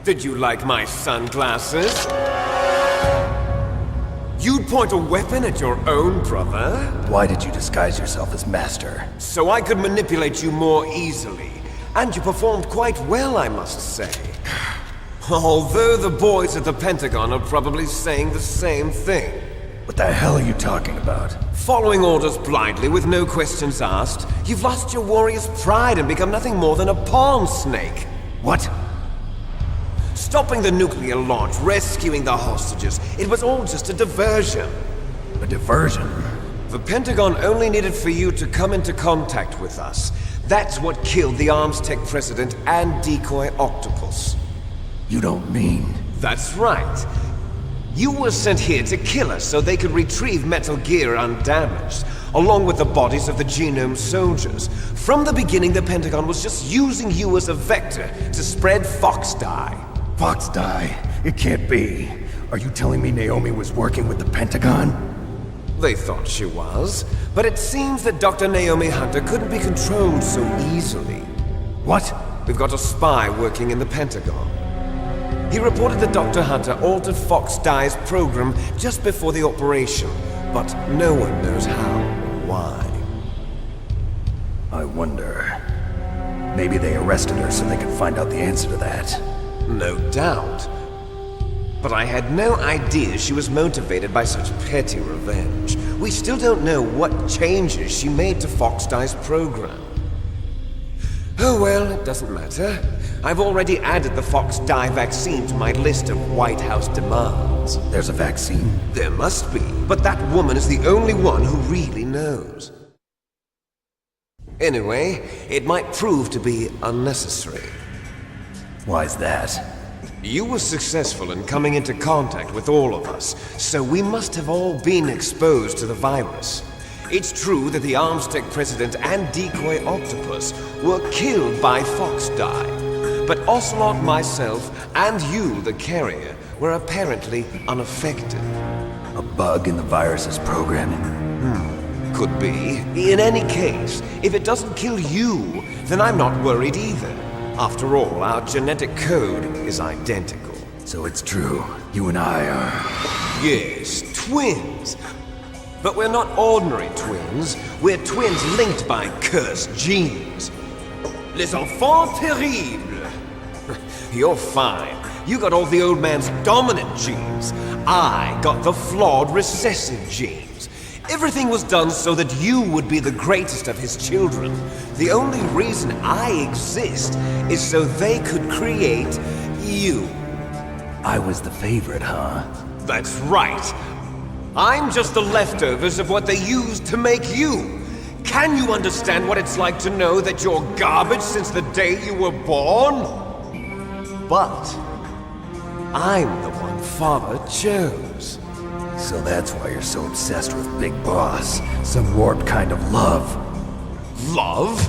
Did you like my sunglasses? You'd point a weapon at your own brother? Why did you disguise yourself as Master? So I could manipulate you more easily. And you performed quite well, I must say. Although the boys at the Pentagon are probably saying the same thing. What the hell are you talking about? Following orders blindly with no questions asked, you've lost your warrior's pride and become nothing more than a pawn snake. What? Stopping the nuclear launch, rescuing the hostages, it was all just a diversion. A diversion? The Pentagon only needed for you to come into contact with us. That's what killed the Arms Tech president and decoy octopus. You don't mean... That's right. You were sent here to kill us so they could retrieve Metal Gear undamaged, along with the bodies of the Genome soldiers. From the beginning, the Pentagon was just using you as a vector to spread Fox dye. Fox dye? It can't be. Are you telling me Naomi was working with the Pentagon? They thought she was, but it seems that Dr. Naomi Hunter couldn't be controlled so easily. What? We've got a spy working in the Pentagon. He reported that Dr. Hunter altered Fox Dye's program just before the operation, but no one knows how or why. I wonder... Maybe they arrested her so they could find out the answer to that. No doubt. But I had no idea she was motivated by such petty revenge. We still don't know what changes she made to Fox Dye's program. Oh well, it doesn't matter. I've already added the Fox Dye vaccine to my list of White House demands. There's a vaccine? There must be, but that woman is the only one who really knows. Anyway, it might prove to be unnecessary. Why's that? You were successful in coming into contact with all of us, so we must have all been exposed to the virus. It's true that the Arms Tech president and decoy octopus were killed by Fox Dye, but Ocelot, myself, and you, the carrier, were apparently unaffected. A bug in the virus's programming? Could be. In any case, if it doesn't kill you, then I'm not worried either. After all, our genetic code is identical. So it's true. You and I are... Yes, twins. But we're not ordinary twins. We're twins linked by cursed genes. Les enfants terribles. You're fine. You got all the old man's dominant genes. I got the flawed recessive genes. Everything was done so that you would be the greatest of his children. The only reason I exist is so they could create you. I was the favorite, huh? That's right. I'm just the leftovers of what they used to make you. Can you understand what it's like to know that you're garbage since the day you were born? But I'm the one Father chose. So that's why you're so obsessed with Big Boss. Some warped kind of love. Love?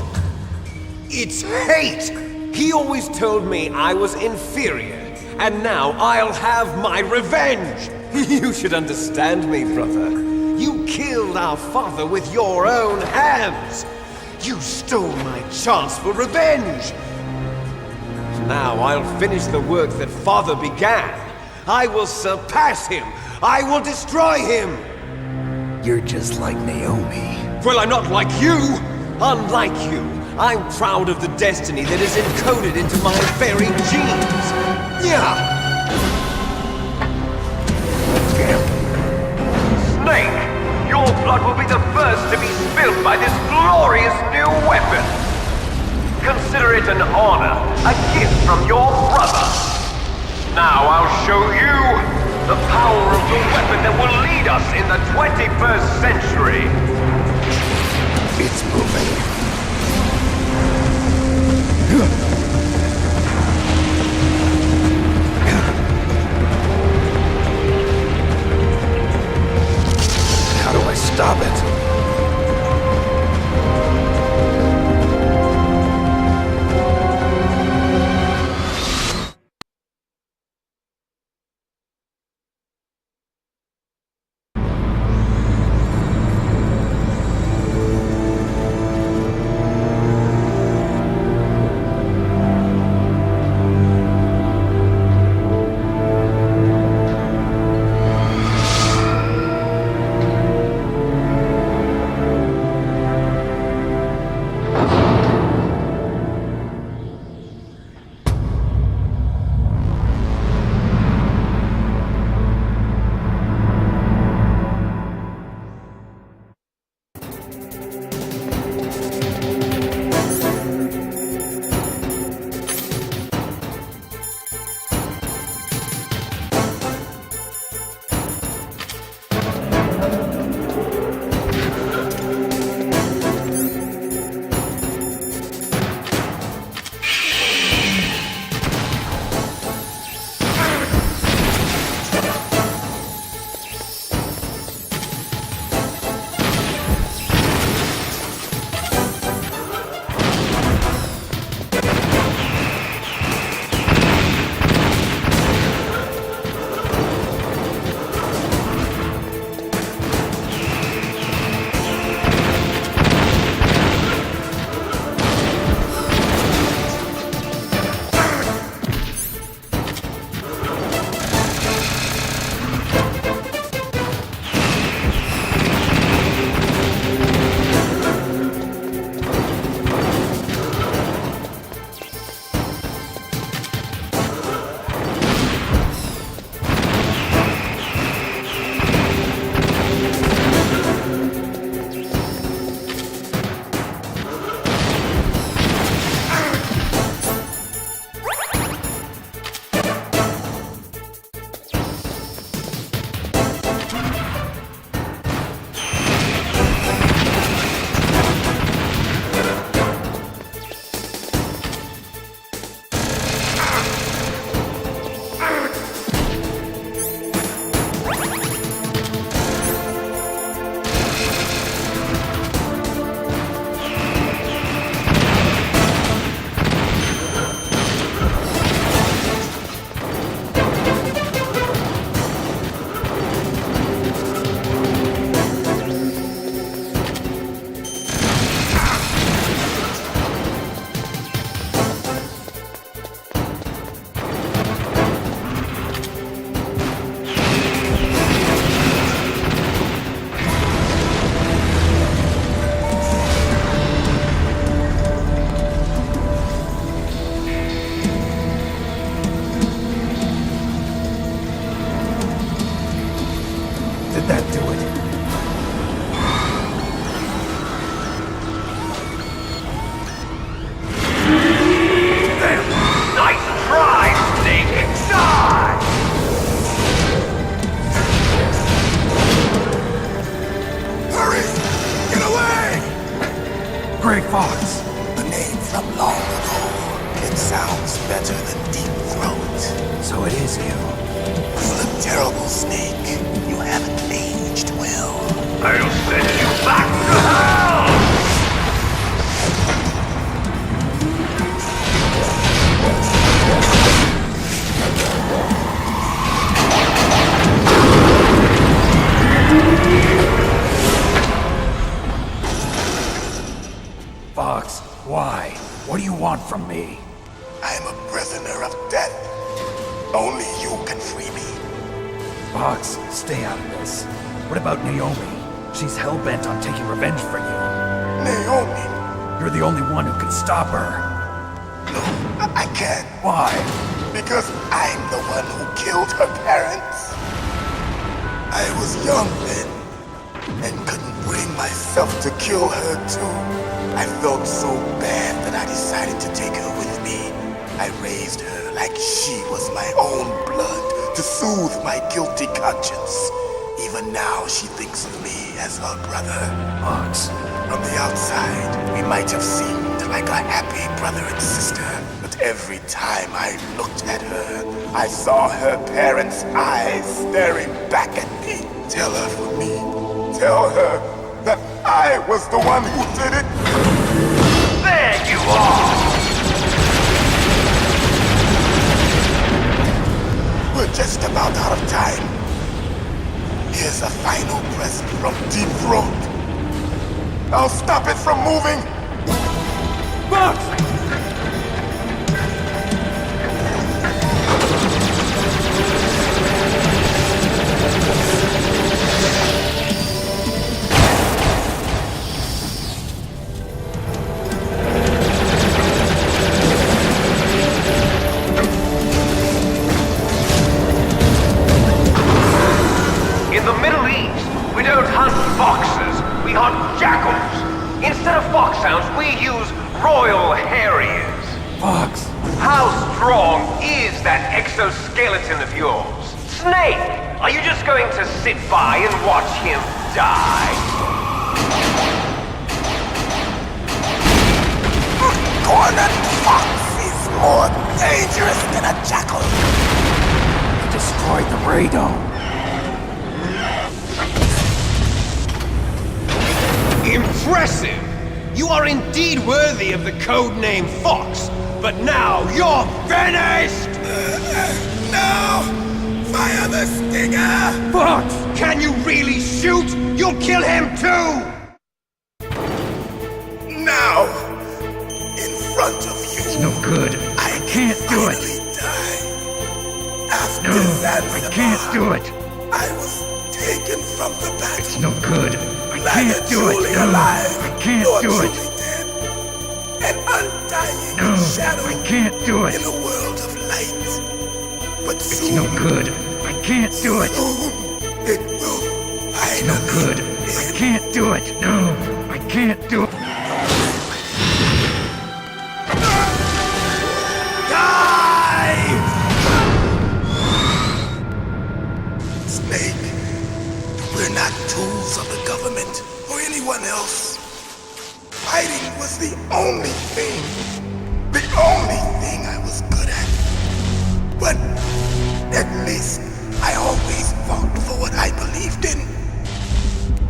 It's hate! He always told me I was inferior, and now I'll have my revenge! You should understand me, brother. You killed our father with your own hands! You stole my chance for revenge! Now I'll finish the work that Father began. I will surpass him! I will destroy him! You're just like Naomi. Well, I'm not like you! Unlike you, I'm proud of the destiny that is encoded into my very genes! Yeah! Snake! Your blood will be the first to be spilled by this glorious new weapon! Consider it an honor, a gift from your brother! Now I'll show you the power of the weapon that will lead us in the 21st century! It's moving. How do I stop it? So it is you. You look terrible, Snake. You haven't aged well. I'll send you back to hell! Fox, why? What do you want from me? I'm a prisoner of death. Only you can free me. Fox, stay out of this. What about Naomi? She's hell-bent on taking revenge for you. Naomi? You're the only one who can stop her. No, I can't. Why? Because I'm the one who killed her parents. I was young then, and couldn't bring myself to kill her too. I felt so bad that I decided to take her with me. I raised her like she was my own blood to soothe my guilty conscience. Even now, she thinks of me as her brother. Fox. From the outside, we might have seemed like a happy brother and sister, but every time I looked at her, I saw her parents' eyes staring back at me. Tell her for me. Tell her that I was the one who did it. There you are! We're just about out of time. Here's a final present from Deep Throat. I'll stop it from moving. Fox! In the Middle East, we don't hunt foxes, we hunt jackals. Instead of foxhounds, we use royal harriers. Fox! How strong is that exoskeleton of yours? Snake, are you just going to sit by and watch him die? Cornered fox is more dangerous than a jackal. You destroyed the radome. Impressive! You are indeed worthy of the codename Fox, but now you're finished! No! Fire the stinger! Fox! Can you really shoot? You'll kill him too! Now! In front of you! It's no good. I can't do it. finally die. After No, Zanzibar, I can't do it. I was taken from the battle. It's no good. I Neither can't do it. truly No, alive, I can't nor do it. truly dead. An undying No, shadow I can't do in it. a world of light. But It's soon, no good. I can't do it. soon, it will It's no good. I can't do it. No, I can't do it. Snake, we're not tools of the government or anyone else. Fighting was the only thing I was good at. But at least I always fought for what I believed in.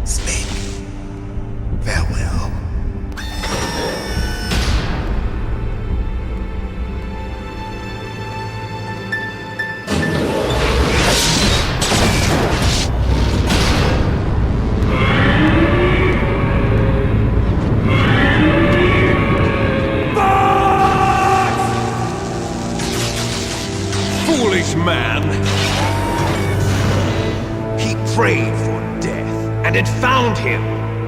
Snake, farewell. Foolish man! He prayed for death, and it found him.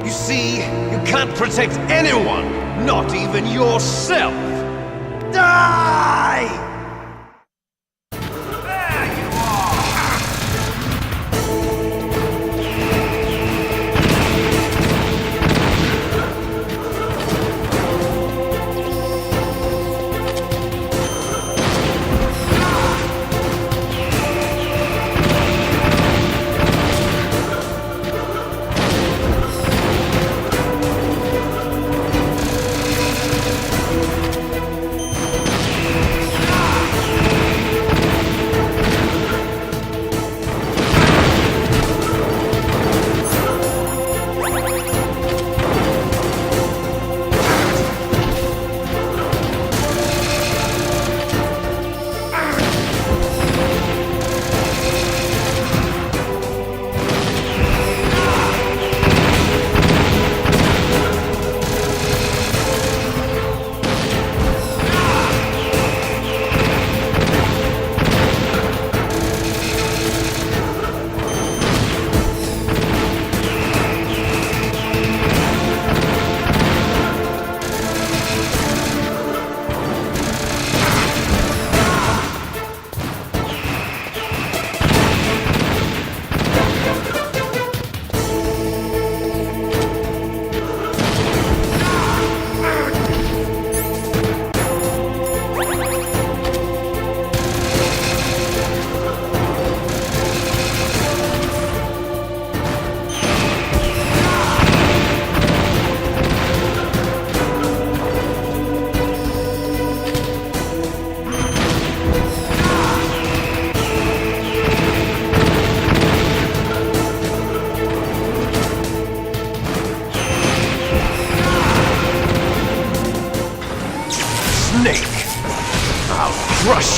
You see, you can't protect anyone, not even yourself. Die! There you are!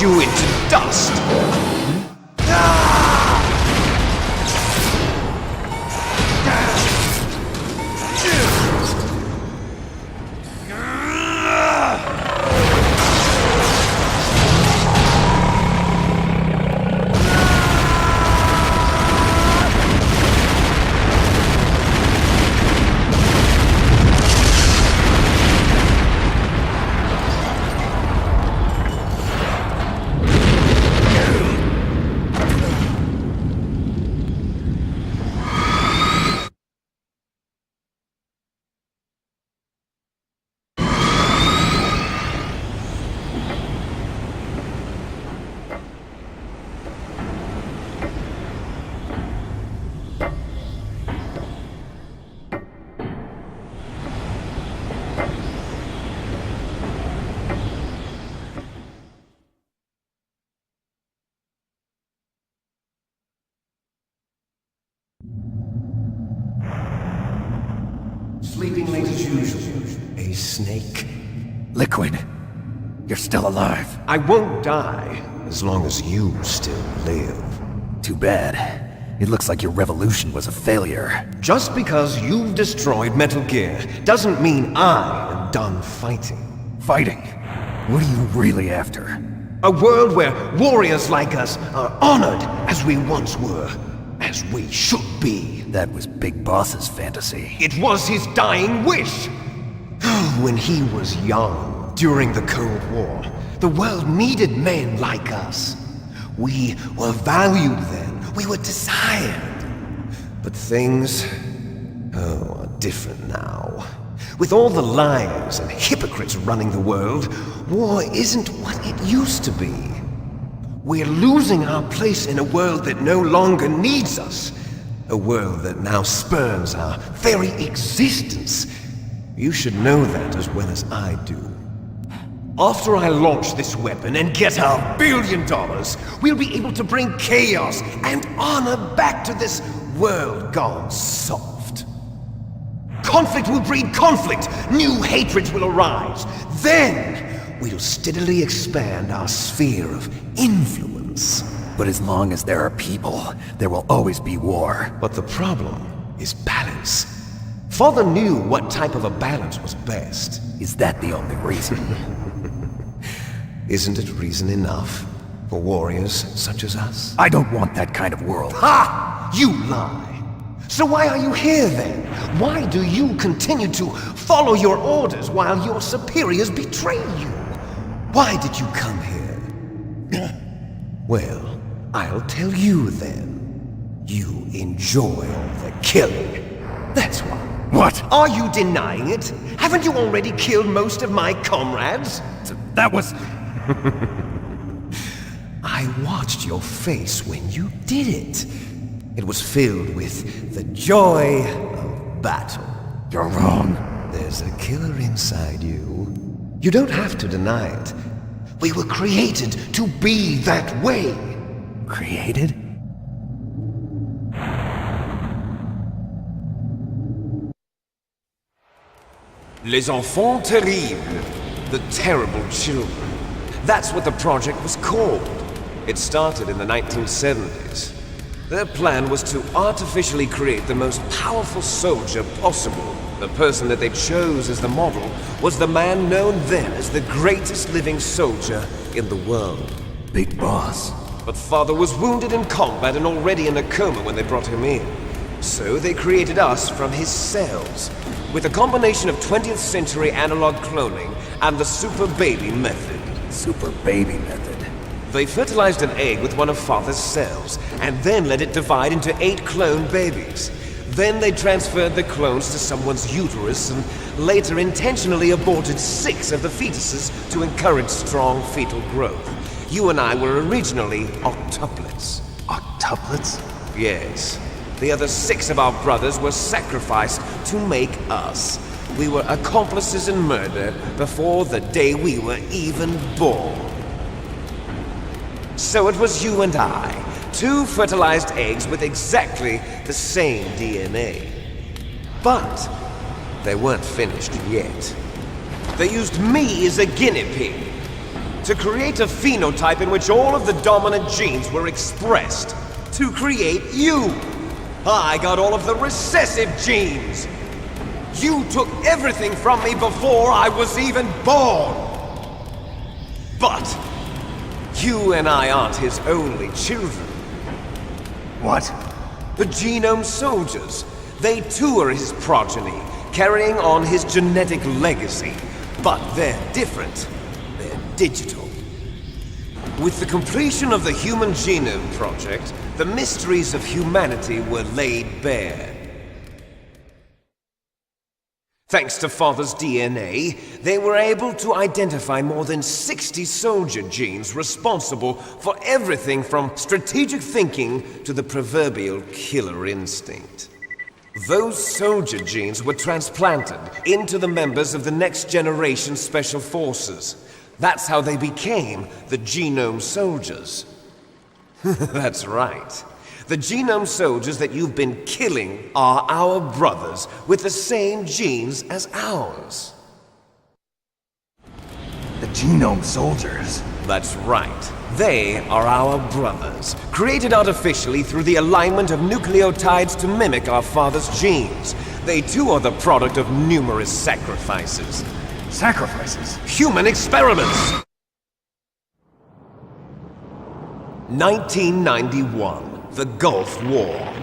crunch you into dust! Sleeping late as usual. A snake. Liquid, you're still alive. I won't die as long as you still live. Too bad. It looks like your revolution was a failure. Just because you've destroyed Metal Gear doesn't mean I am done fighting. Fighting? What are you really after? A world where warriors like us are honored as we once were, as we should be. That was Big Boss's fantasy. It was his dying wish. When he was young, during the Cold War, the world needed men like us. We were valued then. We were desired. But things, are different now. With all the liars and hypocrites running the world, war isn't what it used to be. We're losing our place in a world that no longer needs us. A world that now spurns our very existence. You should know that as well as I do. After I launch this weapon and get our $1 billion, we'll be able to bring chaos and honor back to this world gone soft. Conflict will breed conflict. New hatreds will arise. Then, we'll steadily expand our sphere of influence. But as long as there are people, there will always be war. But the problem is balance. Father knew what type of a balance was best. Is that the only reason? Isn't it reason enough for warriors such as us? I don't want that kind of world. Ha! You lie! So why are you here then? Why do you continue to follow your orders while your superiors betray you? Why did you come here? Well, I'll tell you then. You enjoy all the killing. That's why. What? Are you denying it? Haven't you already killed most of my comrades? That was... I watched your face when you did it. It was filled with the joy of battle. You're wrong. There's a killer inside you. You don't have to deny it. We were created to be that way. Created? Les enfants terribles. The terrible children. That's what the project was called. It started in the 1970s. Their plan was to artificially create the most powerful soldier possible. The person that they chose as the model was the man known then as the greatest living soldier in the world. Big Boss. But Father was wounded in combat and already in a coma when they brought him in. So they created us from his cells, with a combination of 20th century analog cloning and the super baby method. Super baby method. They fertilized an egg with one of Father's cells, and then let it divide into 8 clone babies. Then they transferred the clones to someone's uterus and later intentionally aborted 6 of the fetuses to encourage strong fetal growth. You and I were originally octuplets. Octuplets? Yes. The other 6 of our brothers were sacrificed to make us. We were accomplices in murder before the day we were even born. So it was you and I, 2 fertilized eggs with exactly the same DNA. But they weren't finished yet. They used me as a guinea pig. to create a phenotype in which all of the dominant genes were expressed. To create you. I got all of the recessive genes. You took everything from me before I was even born. But you and I aren't his only children. What? The Genome Soldiers. They too are his progeny, carrying on his genetic legacy. But they're different. They're digital. With the completion of the Human Genome Project, the mysteries of humanity were laid bare. Thanks to Father's DNA, they were able to identify more than 60 soldier genes responsible for everything from strategic thinking to the proverbial killer instinct. Those soldier genes were transplanted into the members of the next generation Special Forces. That's how they became the Genome Soldiers. That's right. The Genome Soldiers that you've been killing are our brothers with the same genes as ours. The Genome Soldiers? That's right. They are our brothers, created artificially through the alignment of nucleotides to mimic our father's genes. They too are the product of numerous sacrifices. Sacrifices? Human experiments! 1991, the Gulf War.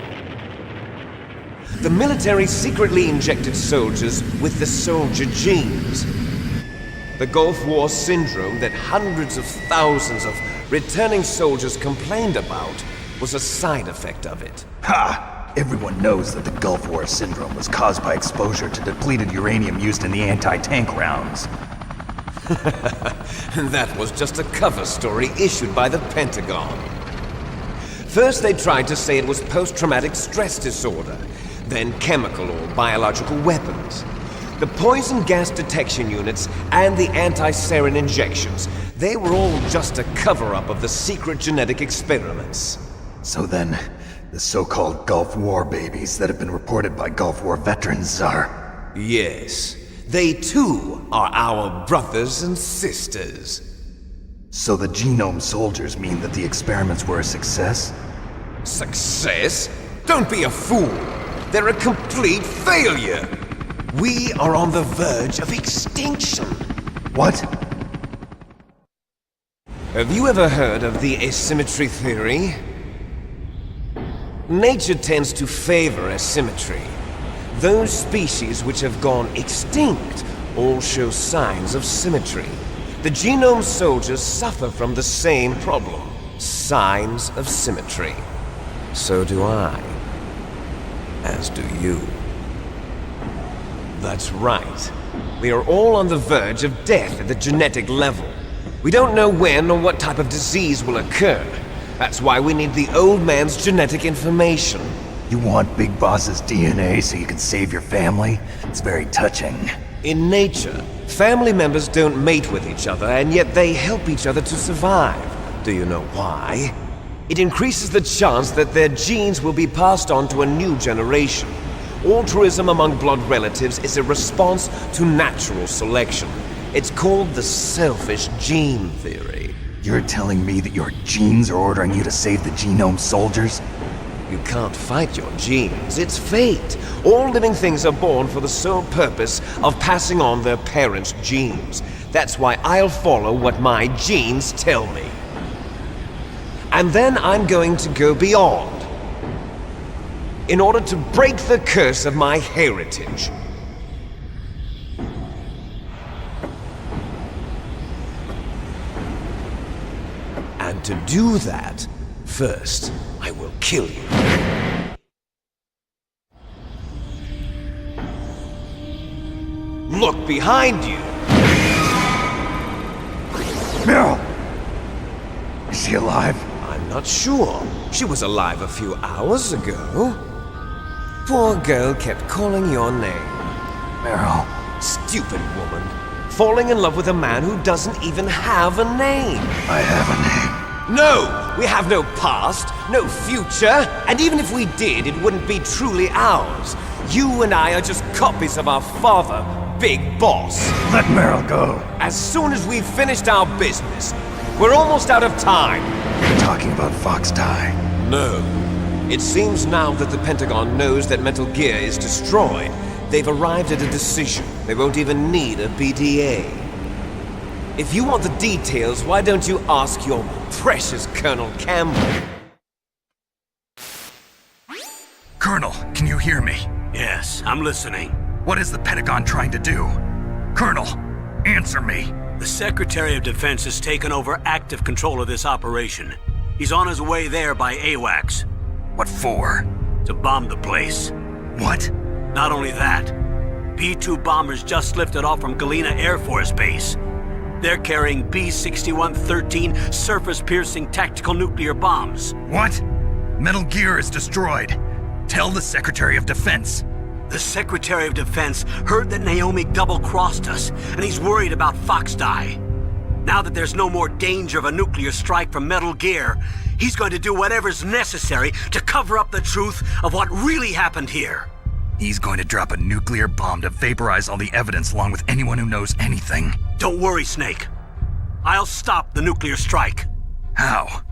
The military secretly injected soldiers with the soldier genes. The Gulf War syndrome that hundreds of thousands of returning soldiers complained about was a side effect of it. Ha! Everyone knows that the Gulf War syndrome was caused by exposure to depleted uranium used in the anti-tank rounds. That was just a cover story issued by the Pentagon. First they tried to say it was post-traumatic stress disorder, then chemical or biological weapons. The poison gas detection units and the anti-sarin injections, they were all just a cover-up of the secret genetic experiments. So then, the so-called Gulf War babies that have been reported by Gulf War veterans are... Yes, they too are our brothers and sisters. So the Genome Soldiers mean that the experiments were a success? Success? Don't be a fool! They're a complete failure! We are on the verge of extinction. What? Have you ever heard of the asymmetry theory? Nature tends to favor asymmetry. Those species which have gone extinct all show signs of symmetry. The Genome Soldiers suffer from the same problem. Signs of symmetry. So do I. As do you. That's right. We are all on the verge of death at the genetic level. We don't know when or what type of disease will occur. That's why we need the old man's genetic information. You want Big Boss's DNA so you can save your family? It's very touching. In nature, family members don't mate with each other, and yet they help each other to survive. Do you know why? It increases the chance that their genes will be passed on to a new generation. Altruism among blood relatives is a response to natural selection. It's called the selfish gene theory. You're telling me that your genes are ordering you to save the Genome Soldiers? You can't fight your genes. It's fate. All living things are born for the sole purpose of passing on their parents' genes. That's why I'll follow what my genes tell me. And then I'm going to go beyond. In order to break the curse of my heritage. And to do that, first, I will kill you. Look behind you! Meryl! Is she alive? I'm not sure. She was alive a few hours ago. Poor girl kept calling your name. Meryl. Stupid woman. Falling in love with a man who doesn't even have a name. I have a name. No! We have no past, no future, and even if we did, it wouldn't be truly ours. You and I are just copies of our father, big boss. Let Meryl go. As soon as we've finished our business, we're almost out of time. You're talking about Fox Die. No. It seems now that the Pentagon knows that Metal Gear is destroyed, they've arrived at a decision. They won't even need a PDA. If you want the details, why don't you ask your precious Colonel Campbell? Colonel, can you hear me? Yes, I'm listening. What is the Pentagon trying to do? Colonel, answer me. The Secretary of Defense has taken over active control of this operation. He's on his way there by AWACS. What for? To bomb the place. What? Not only that, B-2 bombers just lifted off from Galena Air Force Base. They're carrying B-6113 surface-piercing tactical nuclear bombs. What? Metal Gear is destroyed. Tell the Secretary of Defense. The Secretary of Defense heard that Naomi double-crossed us, and he's worried about Fox Die. Now that there's no more danger of a nuclear strike from Metal Gear, he's going to do whatever's necessary to cover up the truth of what really happened here. He's going to drop a nuclear bomb to vaporize all the evidence along with anyone who knows anything. Don't worry, Snake. I'll stop the nuclear strike. How?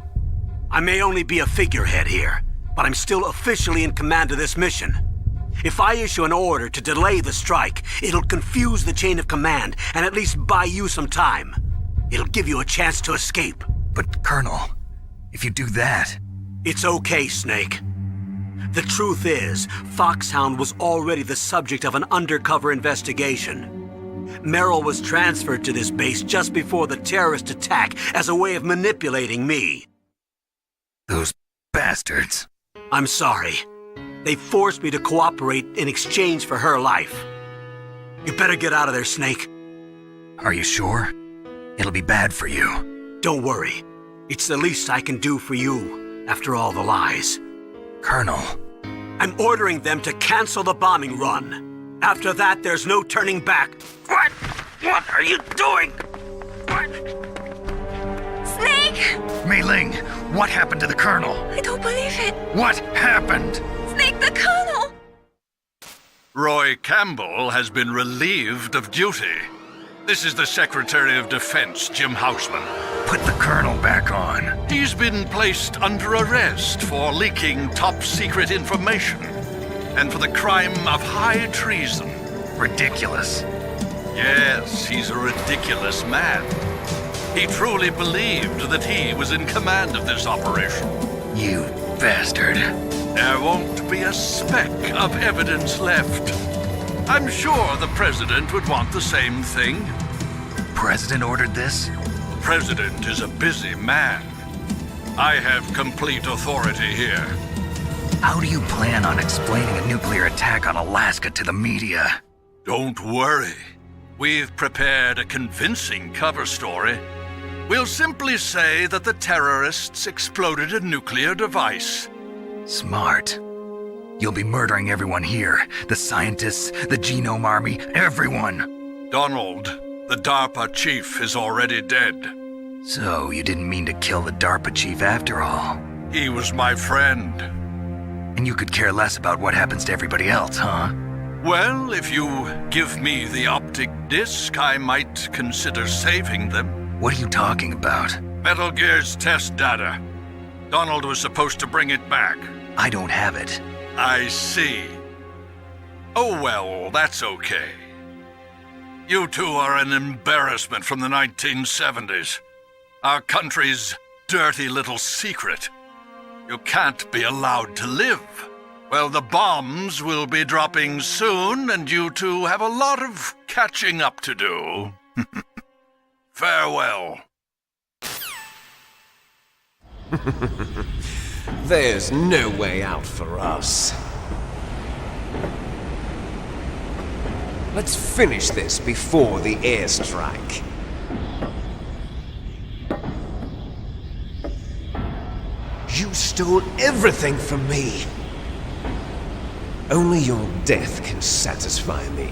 I may only be a figurehead here, but I'm still officially in command of this mission. If I issue an order to delay the strike, it'll confuse the chain of command and at least buy you some time. It'll give you a chance to escape. But, Colonel, if you do that... It's okay, Snake. The truth is, Foxhound was already the subject of an undercover investigation. Meryl was transferred to this base just before the terrorist attack as a way of manipulating me. Those bastards. I'm sorry. They forced me to cooperate in exchange for her life. You better get out of there, Snake. Are you sure? It'll be bad for you. Don't worry. It's the least I can do for you, after all the lies. Colonel. I'm ordering them to cancel the bombing run. After that, there's no turning back. What? What are you doing? What? Snake! Mei Ling, what happened to the Colonel? I don't believe it. What happened? Snake, the Colonel! Roy Campbell has been relieved of duty. This is the Secretary of Defense, Jim Houseman. Put the Colonel back on. He's been placed under arrest for leaking top-secret information and for the crime of high treason. Ridiculous. Yes, he's a ridiculous man. He truly believed that he was in command of this operation. You bastard. There won't be a speck of evidence left. I'm sure the President would want the same thing. President ordered this? The President is a busy man. I have complete authority here. How do you plan on explaining a nuclear attack on Alaska to the media? Don't worry. We've prepared a convincing cover story. We'll simply say that the terrorists exploded a nuclear device. Smart. You'll be murdering everyone here. The scientists, the Genome Army, everyone. Donald, the DARPA chief, is already dead. So, you didn't mean to kill the DARPA chief after all. He was my friend. And you could care less about what happens to everybody else, huh? Well, if you give me the optic disc, I might consider saving them. What are you talking about? Metal Gear's test data. Donald was supposed to bring it back. I don't have it. I see. Oh well, that's okay. You two are an embarrassment from the 1970s. Our country's dirty little secret. You can't be allowed to live. Well, the bombs will be dropping soon, and you two have a lot of catching up to do. Farewell. There's no way out for us. Let's finish this before the airstrike. You stole everything from me. Only your death can satisfy me.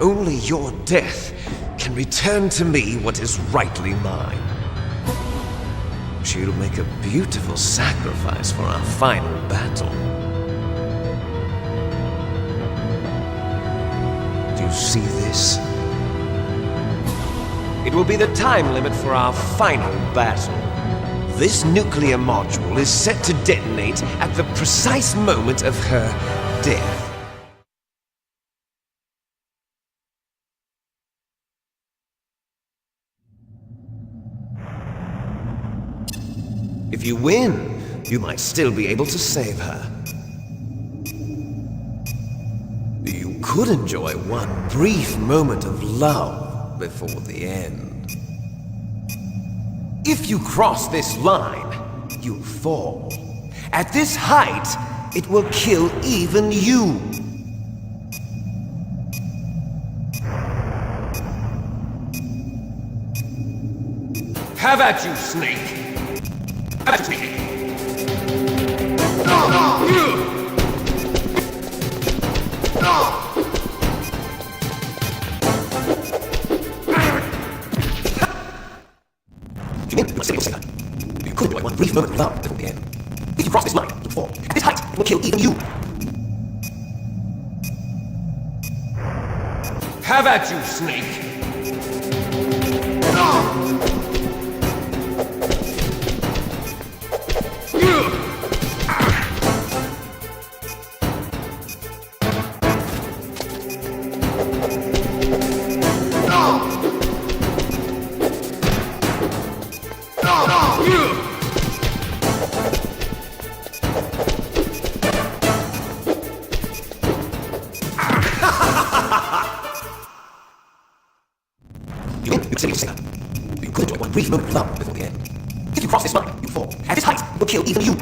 Only your death can return to me what is rightly mine. She'll make a beautiful sacrifice for our final battle. you see this? It will be the time limit for our final battle. This nuclear module is set to detonate at the precise moment of her death. If you win, you might still be able to save her. You could enjoy one brief moment of love before the end. If you cross this line, you'll fall. At this height, it will kill even you. Have at you, Snake! Have at you, Snake! You could enjoy one brief moment of love before the end. If you cross this line, you'll fall. At this height, it will kill even you. Have at you, Snake! You could enjoy one brief moment of love before the end. If you cross this line, you fall. At this height, it will kill even you.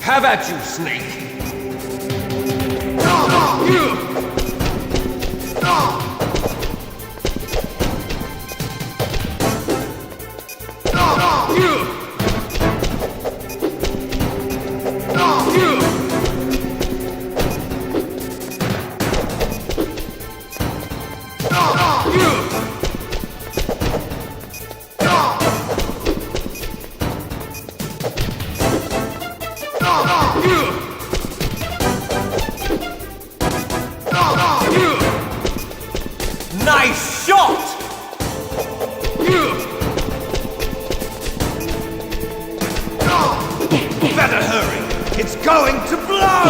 Have at you, Snake! Nice shot! Better hurry! It's going to blow!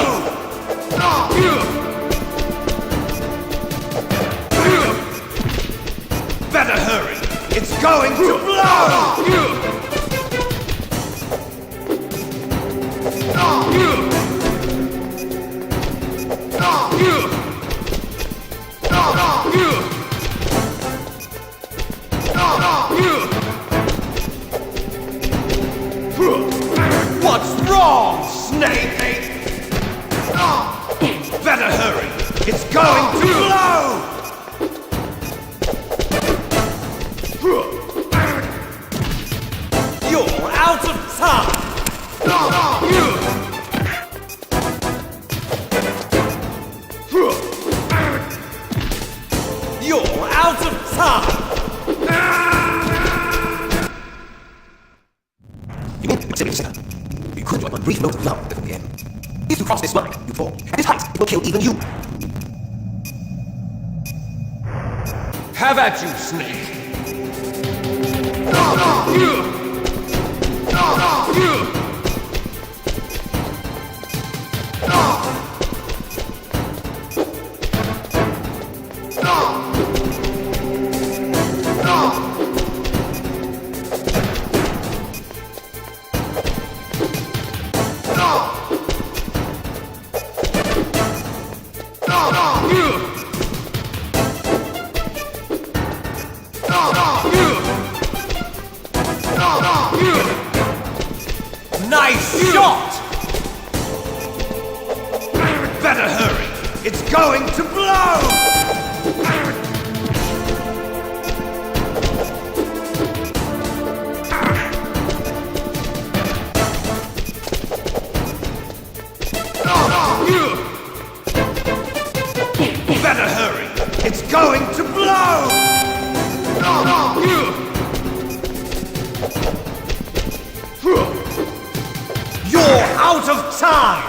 Better hurry! It's going to blow! What's wrong, Snake? Better hurry! It's going to blow! You're out of time! You're out of time! You could enjoy one brief moment of love before the end. If you cross this line, you fall. At this height, it will kill even you. Have at you, Snake! Nice shot! Better hurry! It's going to blow! Better hurry! It's going to blow! You're out of time!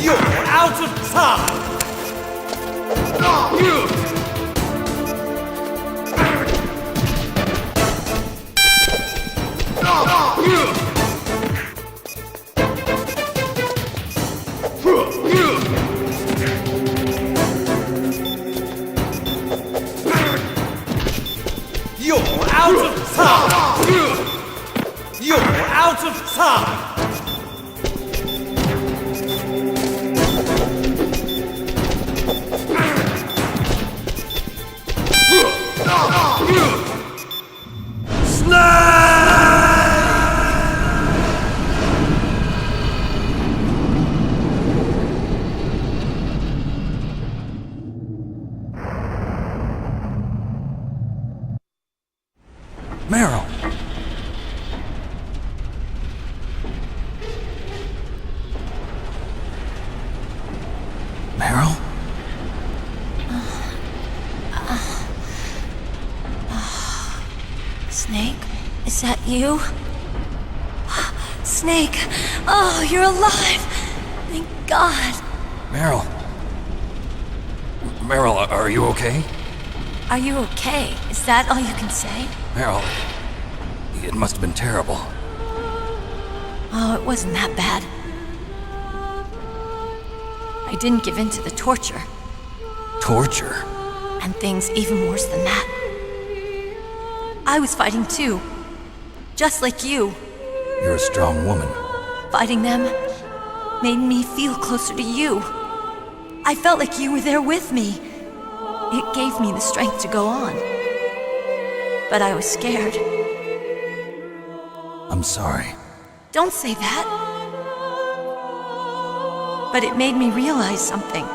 You're out of time! You're out of time! You're out of time! Meryl! Meryl? Snake, is that you? Snake, oh, you're alive! Thank God. Meryl? Meryl, are you okay? Are you okay? Is that all you can say? Meryl, it must have been terrible. Oh, it wasn't that bad. I didn't give in to the torture. Torture? And things even worse than that. I was fighting too. Just like you. You're a strong woman. Fighting them made me feel closer to you. I felt like you were there with me. It gave me the strength to go on. But I was scared. I'm sorry. Don't say that. But it made me realize something.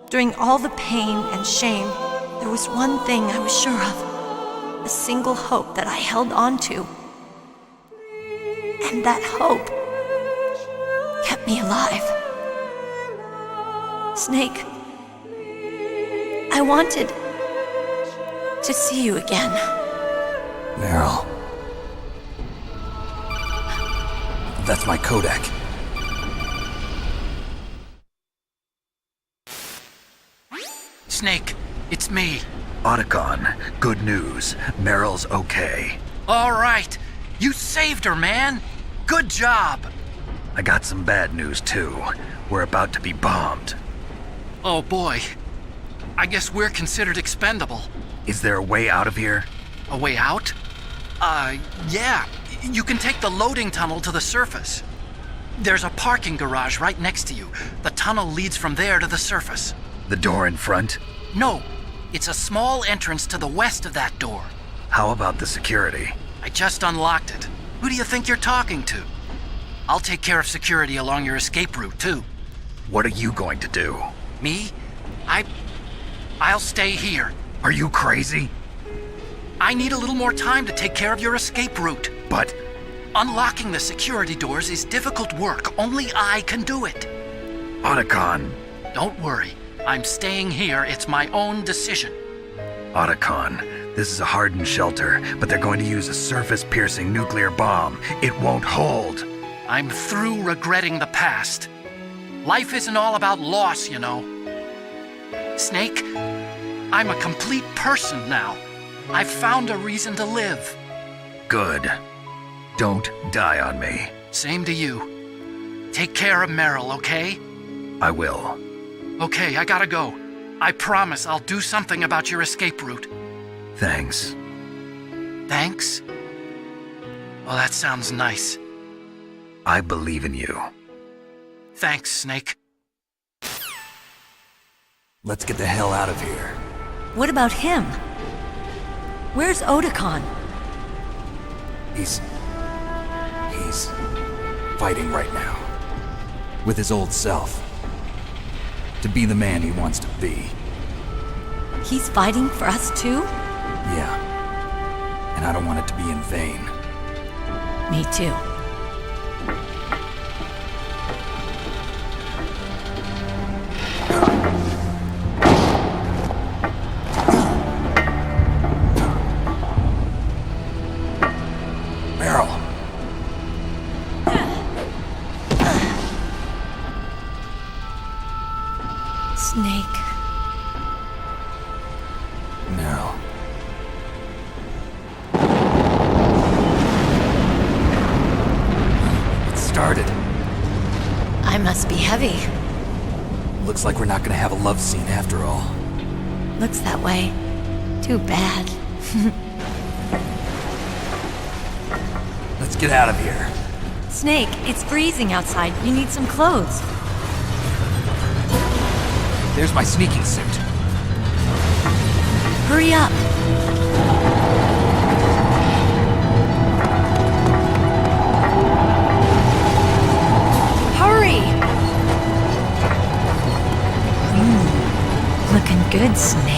During all the pain and shame, there was one thing I was sure of. A single hope that I held on to. And that hope kept me alive. Snake, I wanted to see you again. Meryl. That's my Kodak. Snake, it's me. Otacon, good news. Meryl's okay. All right. You saved her, man. Good job. I got some bad news, too. We're about to be bombed. Oh, boy. I guess we're considered expendable. Is there a way out of here? A way out? Yeah. You can take the loading tunnel to the surface. There's a parking garage right next to you. The tunnel leads from there to the surface. The door in front? No. It's a small entrance to the west of that door. How about the security? I just unlocked it. Who do you think you're talking to? I'll take care of security along your escape route, too. What are you going to do? Me? I'll stay here. Are you crazy? I need a little more time to take care of your escape route. But unlocking the security doors is difficult work. Only I can do it. Otacon. Don't worry. I'm staying here. It's my own decision. Otacon, this is a hardened shelter, but they're going to use a surface-piercing nuclear bomb. It won't hold. I'm through regretting the past. Life isn't all about loss, you know. Snake, I'm a complete person now. I've found a reason to live. Good. Don't die on me. Same to you. Take care of Meryl, okay? I will. Okay, I gotta go. I promise I'll do something about your escape route. Thanks. Thanks? Well, that sounds nice. I believe in you. Thanks, Snake. Let's get the hell out of here. What about him? Where's Otacon? He's fighting right now. With his old self. To be the man he wants to be. He's fighting for us too? Yeah. And I don't want it to be in vain. Me too. must be heavy. Looks like we're not gonna have a love scene after all. Looks that way. Too bad. Let's get out of here. Snake, it's freezing outside. You need some clothes. There's my sneaking suit. Hurry up. Hurry! Looking good, Snake.